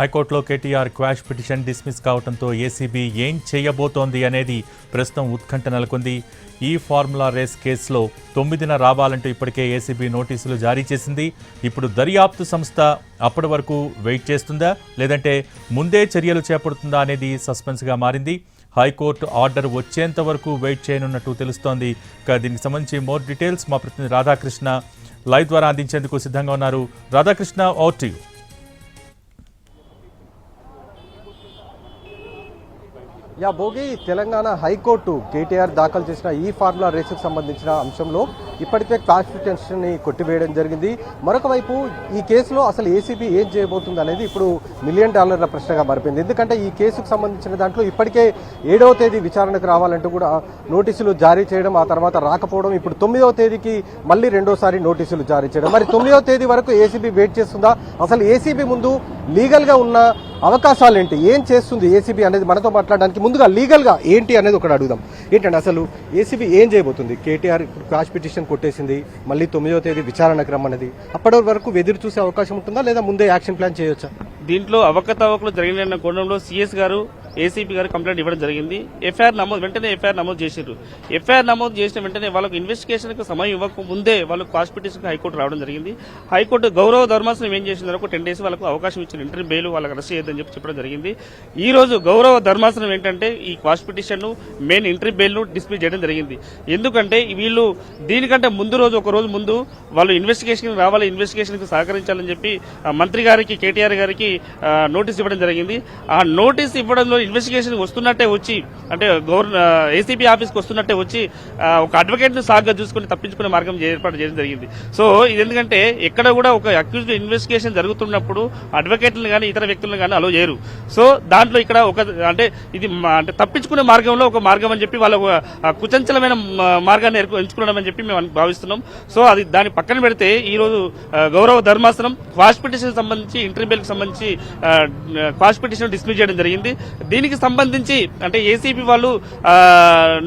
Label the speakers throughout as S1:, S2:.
S1: హైకోర్టులో KTR quash petition dismiss కావడంతో ACB ఏం చేయబోతోంది అనేది ప్రస్తుతం ఉత్కంఠ నెలకొంది. ఈ ఫార్ములా రేస్ కేసులో 9న రావాలంటూ ఇప్పటికే ఏసీబీ నోటీసులు జారీ చేసింది. ఇప్పుడు దర్యాప్తు సంస్థ అప్పటి వరకు వెయిట్ చేస్తుందా లేదంటే ముందే చర్యలు చేపడుతుందా అనేది సస్పెన్స్గా మారింది. హైకోర్టు ఆర్డర్ వచ్చేంత వరకు వెయిట్ చేయనున్నట్టు తెలుస్తోంది. దీనికి సంబంధించి మోర్ డీటెయిల్స్ మా ప్రతినిధి రాధాకృష్ణ లైవ్ ద్వారా అందించేందుకు సిద్ధంగా ఉన్నారు. Radhakrishna, over to you.
S2: Bhogi Telangana high court KTR దాఖలు చేసిన ఈ ఫార్ములా రేసుకు సంబంధించిన అంశంలో ఇప్పటికే క్వాష్ పిటిషన్ని కొట్టివేయడం జరిగింది. మరొక వైపు ఈ కేసులో అసలు ఏసీబీ ఏం చేయబోతుంది అనేది ఇప్పుడు $1 మిలియన్ ప్రశ్నగా మారిపోయింది. ఎందుకంటే ఈ కేసుకు సంబంధించిన దాంట్లో ఇప్పటికే 7వ తేదీ విచారణకు రావాలంటూ కూడా నోటీసులు జారీ చేయడం, ఆ తర్వాత రాకపోవడం, ఇప్పుడు 9వ తేదీకి మళ్ళీ రెండోసారి నోటీసులు జారీ చేయడం. మరి 9వ తేదీ వరకు ఏసీబీ వెయిట్ చేస్తుందా? అసలు ఏసీబీ ముందు లీగల్గా ఉన్న అవకాశాలు ఏంటి, ఏం చేస్తుంది ఏసీబీ అనేది మనతో మాట్లాడడానికి ముందుగా లీగల్గా ఏంటి అనేది ఒకటి అడుగుదాం. ఏంటంటే అసలు ఏసీబీ ఏం చేయబోతుంది? కేటీఆర్ ఇప్పుడు క్వాష్ పిటిషన్ కొట్టేసింది, మళ్ళీ 9వ తేదీ విచారణకు రమ్మన్నది. అప్పటి వరకు ఎదురు చూసే అవకాశం ఉంటుందా లేదా ముందే యాక్షన్ ప్లాన్ చేయొచ్చా?
S3: దీంట్లో అవకతవకలు జరిగిన కోణంలో సీఎస్ గారు ఏసీపీ గారు కంప్లైంట్ ఇవ్వడం జరిగింది. వెంటనే ఎఫ్ఐఆర్ నమోదు చేశారు. ఎఫ్ఐఆర్ నమోదు చేసిన వెంటనే వాళ్ళకు ఇన్వెస్టిగేషన్కి సమయం ఇవ్వక ముందే వాళ్ళు క్వాష్ పిటిషన్ హైకోర్టు రావడం జరిగింది. హైకోర్టు గౌరవ ధర్మాసనం ఏం చేసిందో ఒక 10 days వాళ్ళకు అవకాశం ఇచ్చిన ఇంటర్వ్యూ బెయిల్ వాళ్ళకి అరెస్ట్ చేయొద్దని చెప్పడం జరిగింది. ఈ రోజు గౌరవ ధర్మాసనం ఏంటంటే ఈ quash petition main interview bail ను డిస్మిస్ చేయడం జరిగింది. ఎందుకంటే వీళ్ళు దీనికంటే ఒక రోజు ముందు వాళ్ళు ఇన్వెస్టిగేషన్ రావాలి, ఇన్వెస్టిగేషన్ కి సహకరించాలని చెప్పి మంత్రి గారికి కేటీఆర్ గారికి నోటీస్ ఇవ్వడం జరిగింది. ఆ నోటీస్ ఇవ్వడంలో ఇన్వెస్టిగేషన్ వస్తున్నట్టే వచ్చి అంటే ఏసీబీ ఆఫీస్కి వస్తున్నట్టే వచ్చి ఒక అడ్వకేట్ ను సాగ్గా చూసుకుని తప్పించుకునే మార్గం ఏర్పాటు చేయడం జరిగింది. సో ఇది ఎందుకంటే ఎక్కడ కూడా ఒక అక్యూజ్డ్ ఇన్వెస్టిగేషన్ జరుగుతున్నప్పుడు అడ్వకేట్లను కానీ ఇతర వ్యక్తులను కానీ అలో చేయరు. సో దాంట్లో ఇక్కడ ఇది తప్పించుకునే మార్గంలో ఒక మార్గం అని చెప్పి వాళ్ళ కుచంచలమైన మార్గాన్ని ఎంచుకున్నాం అని చెప్పి మేము భావిస్తున్నాం. సో అది దాన్ని పక్కన పెడితే ఈ రోజు గౌరవ ధర్మాసనం క్వాష్ పిటిషన్ సంబంధించి ఇంటర్వ్యూ బెయిల్ సంబంధించి క్వాష్ పిటిషన్ డిస్మిస్ చేయడం జరిగింది. దీనికి సంబంధించి అంటే ఏసీబీ వాళ్ళు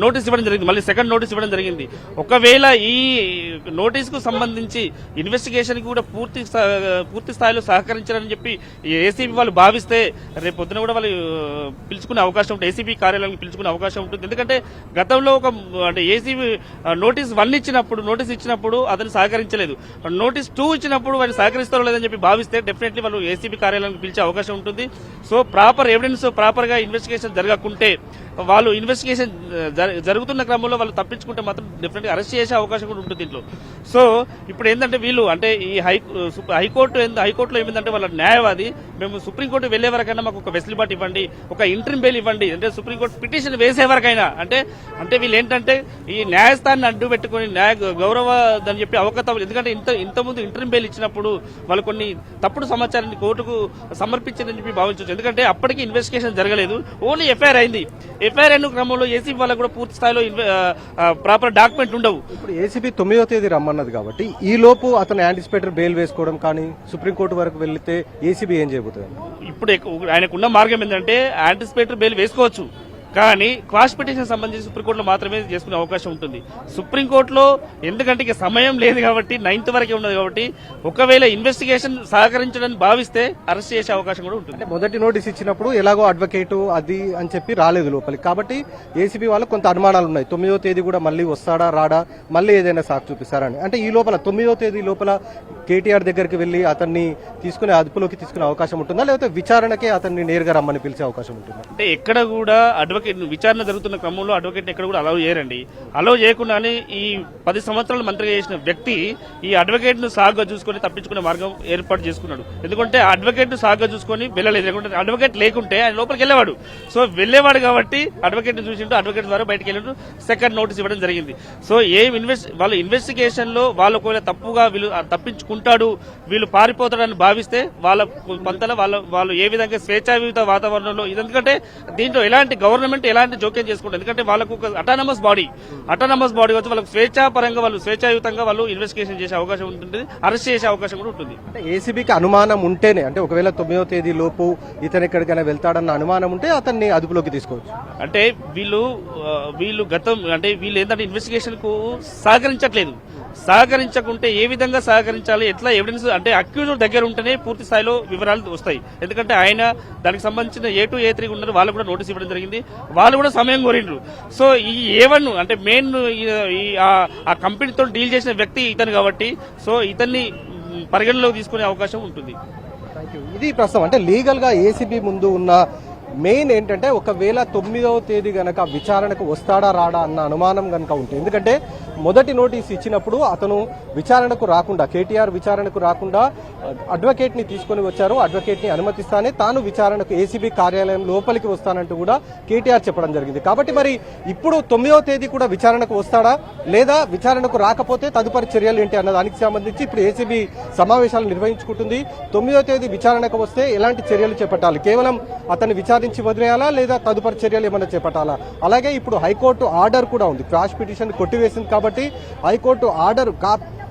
S3: నోటీస్ ఇవ్వడం జరిగింది, మళ్ళీ సెకండ్ నోటీస్ ఇవ్వడం జరిగింది. ఒకవేళ ఈ నోటీస్ కు సంబంధించి ఇన్వెస్టిగేషన్ కి కూడా పూర్తి స్థాయిలో సహకరించాలని చెప్పి ఏసీబీ వాళ్ళు భావిస్తే రేపు పొద్దున కూడా వాళ్ళు పిలుచుకునే అవకాశం ఉంటుంది, ఏసీబీ కార్యాలయానికి పిలుచుకునే అవకాశం ఉంటుంది. ఎందుకంటే గతంలో ఏసీబీ నోటీస్ 1 ఇచ్చినప్పుడు అతను సహకరించలేదు, నోటీస్ 2 ఇచ్చినప్పుడు వాళ్ళు సహకరిస్తారో లేదని చెప్పి భావిస్తే డెఫినెట్లీ వాళ్ళు ఏసీబీ కార్యాలయానికి పిలిచే అవకాశం ఉంటుంది. సో ప్రాపర్ ఎవిడెన్స్ ప్రాపర్ గా ఇన్వెస్టిగేషన్ జరగకుంటే వాళ్ళు ఇన్వెస్టిగేషన్ జరుగుతున్న క్రమంలో వాళ్ళు తప్పించుకుంటే మాత్రం డెఫినెట్ గా అరెస్ట్ చేసే అవకాశం కూడా ఉంటుంది దీంట్లో. సో ఇప్పుడు ఏంటంటే వీళ్ళు అంటే ఈ హైకోర్టులో ఏమిందంటే వాళ్ళ న్యాయవాది మేము సుప్రీంకోర్టు వెళ్లే వరకైనా మాకు ఒక వెసులుబాటు ఇవ్వండి, ఒక ఇంటర్మ్ బెయిల్ ఇవ్వండి, అంటే సుప్రీంకోర్టు పిటిషన్ వేసే వరకైనా అంటే వీళ్ళు ఏంటంటే ఈ న్యాయస్థానాన్ని అడ్డు పెట్టుకుని గౌరవ అని చెప్పి అవకతవలు. ఎందుకంటే ఇంతకుముందు ఇంటర్మ్ బెయిల్ ఇచ్చినప్పుడు వాళ్ళు కొన్ని తప్పుడు సమాచారాన్ని కోర్టుకు సమర్పించారని చెప్పి భావించవచ్చు. ఎందుకంటే అప్పటికి ఇన్వెస్టిగేషన్ జరగలేదు, ఓన్లీ ఎఫ్ఐఆర్ అయింది. ఎఫ్ఐఆర్ అయిన క్రమంలో ఏసీబీ వాళ్ళకు కూడా పూర్తి స్థాయిలో ప్రాపర్ డాక్యుమెంట్ ఉండవు.
S2: ఇప్పుడు ఏసీబీ 9వ తేదీ రమ్మన్నది కాబట్టి ఈ లోపు అతను యాంటిసిపేటరీ బెయిల్ వేసుకోవడం కానీ సుప్రీంకోర్టు వరకు వెళ్తే ఏసీబీ ఏం చేయబోతుంది?
S3: ఇప్పుడు ఆయనకున్న మార్గం ఏంటంటే యాంటిసిపేటరీ బెయిల్ వేసుకోవచ్చు, కానీ క్వాష్ పిటిషన్ సంబంధించి సుప్రీంకోర్టులో మాత్రమే చేసుకునే అవకాశం ఉంటుంది. సుప్రీంకోర్టులో ఎందుకంటే ఇక సమయం లేదు కాబట్టి 9th వరకే ఉన్నది కాబట్టి ఒకవేళ ఇన్వెస్టిగేషన్ సహకరించడానికి భావిస్తే అరెస్ట్ చేసే అవకాశం కూడా ఉంటుంది.
S2: అంటే మొదటి నోటీస్ ఇచ్చినప్పుడు ఎలాగో అడ్వకేటు అది అని చెప్పి రాలేదు లోపలికి, కాబట్టి ఏసీబీ వాళ్ళకి కొంత అనుమానాలు ఉన్నాయి. 9వ తేదీ కూడా మళ్ళీ వస్తాడా రాడా, మళ్ళీ ఏదైనా సాకు చూపిస్తారని. అంటే ఈ లోపల 9వ తేదీ లోపల కేటీఆర్ దగ్గరికి వెళ్లి అతన్ని అదుపులోకి తీసుకునే అవకాశం ఉంటుందా, లేకపోతే విచారణకే అతన్ని నేరుగా రమ్మని పిలిచే అవకాశం ఉంటుందా?
S3: అంటే ఎక్కడ కూడా విచారణ జరుగుతున్న క్రమంలో అడ్వకేట్ ఎక్కడ కూడా అలౌ చేయరండి. అలౌ చేయకుండానే ఈ 10 సంవత్సరాలు మంత్రిగా చేసిన వ్యక్తి ఈ అడ్వకేట్ ను సాగుగా చూసుకుని తప్పించుకునే మార్గం ఏర్పాటు చేసుకున్నాడు. ఎందుకంటే అడ్వకేట్ ను సాగుగా చూసుకుని వెళ్ళలేదు, లేకుంటే అడ్వకేట్ లేకుంటే ఆయన లోపలికి వెళ్ళేవాడు. సో వెళ్ళేవాడు కాబట్టి అడ్వకేట్ ను చూసింటూ అడ్వకేట్ ద్వారా బయటకు వెళ్ళినట్టు సెకండ్ నోటీస్ ఇవ్వడం జరిగింది. సో వాళ్ళు ఇన్వెస్టిగేషన్ లో వాళ్ళు ఒకవేళ తప్పుగా వీళ్ళు తప్పించుకుంటాడు, వీళ్ళు పారిపోతాడని భావిస్తే వాళ్ళ పంతల వాళ్ళు ఏ విధంగా స్వేచ్ఛాయుత వాతావరణంలో ఎందుకంటే దీంట్లో ఎలాంటి గవర్నమెంట్ ఎలాంటి జోక్యం చేసుకుంటారు. ఎందుకంటే వాళ్ళకు ఒక అటానమస్ బాడీ వచ్చి వాళ్ళకు స్వేచ్ఛాపరంగా వాళ్ళు స్వేచ్ఛాయుతంగా వాళ్ళు ఇన్వెస్టిగేషన్ చేసే అవకాశం ఉంటుంది, అరెస్ట్ చేసే అవకాశం కూడా ఉంటుంది.
S2: అంటే ఏసీబీకి అనుమానం ఉంటేనే, అంటే ఒకవేళ 9వ తేదీ లోపు ఇతను ఎక్కడికైనా వెళ్తాడన్న అనుమానం ఉంటే అతన్ని అదుపులోకి తీసుకోవచ్చు.
S3: అంటే వీళ్ళు ఏంటంటే ఇన్వెస్టిగేషన్ కు సహకరించట్లేదు. సహకరించకుంటే ఏ విధంగా సహకరించాలి, ఎట్లా ఎవిడెన్స్ అంటే అక్యూజ్డ్ దగ్గర ఉంటేనే పూర్తి స్థాయిలో వివరాలు వస్తాయి. ఎందుకంటే ఆయన దానికి సంబంధించిన A2 A3 ఉన్నారు, వాళ్ళు కూడా నోటీస్ ఇవ్వడం జరిగింది, వాళ్ళు కూడా సమయం కోరిండ్రు. సో ఈ A1 అంటే మెయిన్ ఆ కంపెనీతో డీల్ చేసిన వ్యక్తి ఇతను కాబట్టి సో ఇతన్ని పరిగణలోకి తీసుకునే అవకాశం ఉంటుంది.
S2: ఇది ప్రస్తుతం అంటే లీగల్ గా ఏసీబీ ముందు ఉన్న మెయిన్ ఏంటంటే ఒకవేళ 9వ తేదీ గనక విచారణకు వస్తాడా రాడా అన్న అనుమానం గనక ఉంటే, ఎందుకంటే మొదటి నోటీస్ ఇచ్చినప్పుడు అతను విచారణకు రాకుండా కేటీఆర్ విచారణకు రాకుండా అడ్వకేట్ ని తీసుకొని వచ్చారు. అడ్వకేట్ ని అనుమతిస్తానే తాను విచారణకు ఏసీబీ కార్యాలయం లోపలికి వస్తానంటూ కూడా కేటీఆర్ చెప్పడం జరిగింది. కాబట్టి మరి ఇప్పుడు 9వ తేదీ కూడా విచారణకు వస్తాడా లేదా విచారణకు రాకపోతే తదుపరి చర్యలు ఏంటి అన్న దానికి సంబంధించి ఇప్పుడు ఏసీబీ సమావేశాలు నిర్వహించుకుంటుంది. 9వ తేదీ విచారణకు వస్తే ఎలాంటి చర్యలు చేపట్టాలి, కేవలం అతన్ని విచారించి వదిలేయాలా లేదా తదుపరి చర్యలు ఏమైనా చేపట్టాలా? అలాగే ఇప్పుడు హైకోర్టు ఆర్డర్ కూడా ఉంది, క్వాష్ పిటిషన్ కొట్టివేసింది కాబట్టి హైకోర్టు ఆర్డర్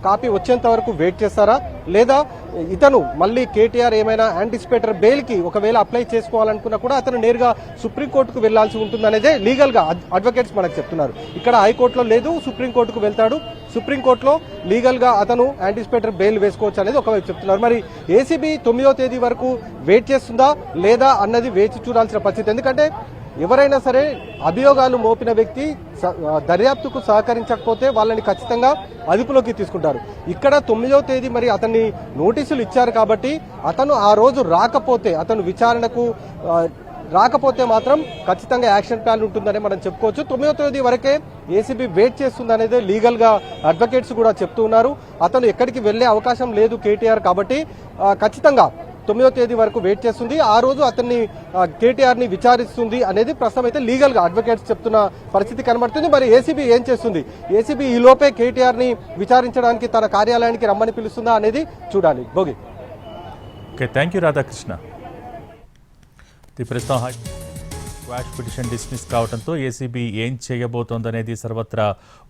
S2: కాపీ వచ్చేంత వరకు వెయిట్ చేస్తారా లేదా ఇతను మళ్ళీ కేటీఆర్ ఏమైనా యాంటిసిపేటర్ బెయిల్ కి ఒకవేళ అప్లై చేసుకోవాలనుకున్నా కూడా అతను నేరుగా సుప్రీంకోర్టుకు వెళ్లాల్సి ఉంటుందనేదే లీగల్ గా అడ్వకేట్స్ మనకు చెప్తున్నారు. ఇక్కడ హైకోర్టులో లేదు, సుప్రీంకోర్టుకు వెళ్తాడు, సుప్రీంకోర్టులో లీగల్ గా అతను యాంటిసిపేటర్ బెయిల్ వేసుకోవచ్చు అనేది ఒకవైపు చెప్తున్నారు. మరి ఏసీబీ 9వ తేదీ వరకు వెయిట్ చేస్తుందా లేదా అన్నది వేచి చూడాల్సిన పరిస్థితి. ఎందుకంటే ఎవరైనా సరే అభియోగాలు మోపిన వ్యక్తి దర్యాప్తుకు సహకరించకపోతే వాళ్ళని ఖచ్చితంగా అదుపులోకి తీసుకుంటారు. ఇక్కడ 9వ తేదీ మరి అతన్ని నోటీసులు ఇచ్చారు కాబట్టి అతను ఆ రోజు రాకపోతే, అతను విచారణకు రాకపోతే మాత్రం ఖచ్చితంగా యాక్షన్ ప్లాన్ ఉంటుందని మనం చెప్పుకోవచ్చు. 9వ తేదీ వరకే ఏసీబీ వెయిట్ చేస్తుంది అనేది లీగల్ గా అడ్వకేట్స్ కూడా చెప్తూ ఉన్నారు. అతను ఎక్కడికి వెళ్లే అవకాశం లేదు కేటీఆర్ కాబట్టి ఖచ్చితంగా 9వ తేదీ వరకు వెయిట్ చేస్తుంది. ఆ రోజు అతన్ని కేటీఆర్ ని విచారిస్తుంది అనేది ప్రస్తుతం అయితే లీగల్ గా అడ్వకేట్స్ చెప్తున్న పరిస్థితి కనబడుతుంది. మరి ఏసీబీ ఏం చేస్తుంది, ఏసీబీ ఈ లోపే కేటీఆర్ ని విచారించడానికి తన కార్యాలయానికి రమ్మని పిలుస్తుందా అనేది చూడాలి. Bhogi.
S1: Okay, thank you Radhakrishna. ప్రస్తుతం క్వాష్ పిటిషన్ డిస్మిస్ కావడంతో ఏసీబీ ఏం చేయబోతోందనేది సర్వత్రా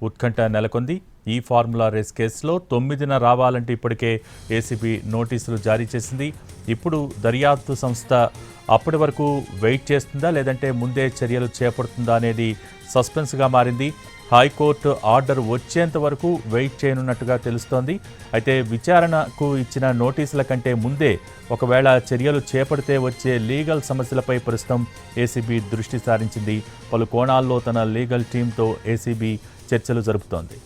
S1: ఉత్కంఠ నెలకొంది. ఈ ఫార్ములా రేస్ కేసులో 9న రావాలంటే ఇప్పటికే ఏసీబీ నోటీసులు జారీ చేసింది. ఇప్పుడు దర్యాప్తు సంస్థ అప్పటి వరకు వెయిట్ చేస్తుందా లేదంటే ముందే చర్యలు చేపడుతుందా అనేది సస్పెన్స్గా మారింది. హైకోర్టు ఆర్డర్ వచ్చేంత వరకు వెయిట్ చేయనున్నట్టుగా తెలుస్తోంది. అయితే విచారణకు ఇచ్చిన నోటీసుల కంటే ముందే ఒకవేళ చర్యలు చేపడితే వచ్చే లీగల్ సమస్యలపై ప్రస్తుతం ఏసీబీ దృష్టి సారించింది. పలు కోణాల్లో తన లీగల్ టీంతో ఏసీబీ చర్చలు జరుపుతోంది.